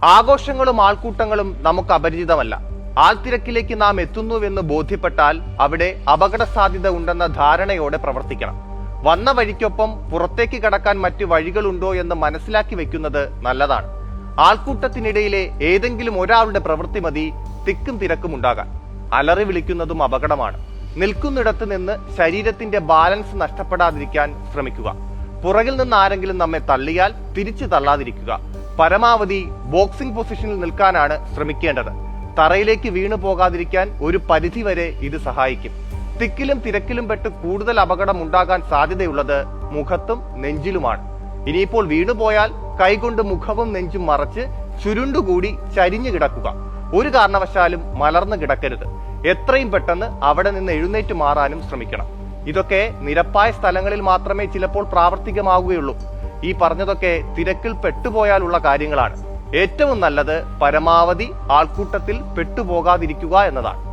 ആഘോഷങ്ങളും ആൾക്കൂട്ടങ്ങളും നമുക്ക് അപരിചിതമല്ല. ആൾത്തിരക്കിലേക്ക് നാം എത്തുന്നുവെന്ന് ബോധ്യപ്പെട്ടാൽ അവിടെ അപകട സാധ്യത ഉണ്ടെന്ന ധാരണയോടെ പ്രവർത്തിക്കണം. വന്ന വഴിക്കൊപ്പം പുറത്തേക്ക് കടക്കാൻ മറ്റു വഴികളുണ്ടോ എന്ന് മനസ്സിലാക്കി വെക്കുന്നത് നല്ലതാണ്. ആൾക്കൂട്ടത്തിനിടയിലെ ഏതെങ്കിലും ഒരാളുടെ പ്രവൃത്തി മതി തിക്കും തിരക്കും ഉണ്ടാകാൻ. അലറി വിളിക്കുന്നതും അപകടമാണ്. നിൽക്കുന്നിടത്ത് നിന്ന് ശരീരത്തിന്റെ ബാലൻസ് നഷ്ടപ്പെടാതിരിക്കാൻ ശ്രമിക്കുക. പുറകിൽ നിന്ന് ആരെങ്കിലും നമ്മെ തള്ളിയാൽ തിരിച്ചു തള്ളാതിരിക്കുക. പരമാവധി ബോക്സിംഗ് പൊസിഷനിൽ നിൽക്കാനാണ് ശ്രമിക്കേണ്ടത്. തറയിലേക്ക് വീണു പോകാതിരിക്കാൻ ഒരു പരിധിവരെ ഇത് സഹായിക്കും. തിക്കിലും തിരക്കിലും പെട്ട് കൂടുതൽ അപകടം ഉണ്ടാകാൻ സാധ്യതയുള്ളത് മുഖത്തും നെഞ്ചിലുമാണ്. ഇനിയിപ്പോൾ വീണുപോയാൽ കൈകൊണ്ട് മുഖവും നെഞ്ചും മറച്ച് ചുരുണ്ടുകൂടി ചരിഞ്ഞു കിടക്കുക. ഒരു കാരണവശാലും മലർന്നു കിടക്കരുത്. എത്രയും പെട്ടെന്ന് അവിടെ നിന്ന് എഴുന്നേറ്റ് മാറാനും ശ്രമിക്കണം. ഇതൊക്കെ നിരപ്പായ സ്ഥലങ്ങളിൽ മാത്രമേ ചിലപ്പോൾ പ്രാവർത്തികമാവുകയുള്ളൂ. ഈ പറഞ്ഞതൊക്കെ തിരക്കിൽ പെട്ടുപോയാലുള്ള കാര്യങ്ങളാണ്. ഏറ്റവും നല്ലത് പരമാവധി ആൾക്കൂട്ടത്തിൽ പെട്ടുപോകാതിരിക്കുക എന്നതാണ്.